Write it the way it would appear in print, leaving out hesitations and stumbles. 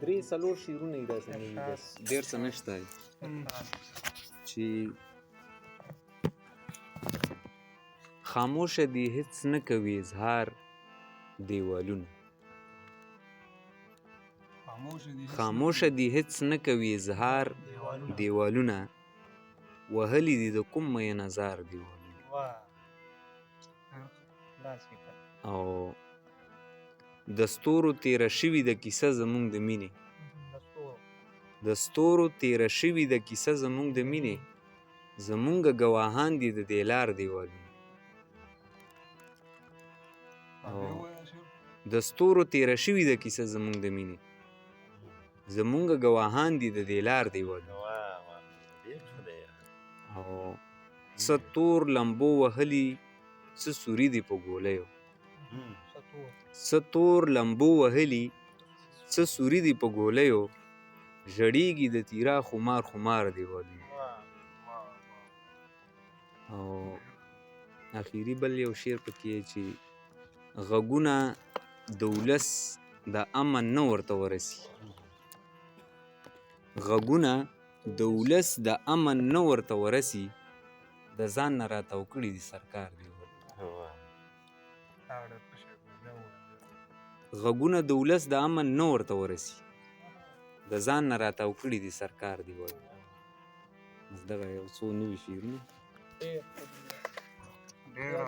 درې څلور شعرونه یې داسې نه وي، بس ډېر څه نشته چې خاموشه دي هېڅ نه کوي اظهار دیوالونه، خاموشه دي هېڅ نه کوي اظهار دیوالونه، وهلي دي د کوم مینه زار دیوالونه. او د ستورو تیره شوې ده کیسه زموږ د مینې، د ستورو تیره شوې ده کیسه زموږ د مینې، زمونږه ګواهان دي د دې لار دیوالونه. د ستورو تیره شوې ده کیسه زموږ د مینې، زمونږه ګواهان دي د دې لار دیوالونه. او څه تور لمبو وهلي څه سوري دي په ګولیو، څه تور لمبو وهلي څه سوري دي په ګولیو، ژړیږي د تیرا خمار خمار دیوالونه. او اخیری بل یو شعر پکې چې غږونه د ولس د امن نه ورته ورسي، غږونه د ولس د امن نه ورته ورسي، د ځان نه راتاو کړي دي سرکار دیوالونه. غږونه د ولس د امن نه ورته ورسي، د ځان نه راتاو کړي دي سرکار دیوالونه. بس دغه یو څو نوي شعرونه. ډېر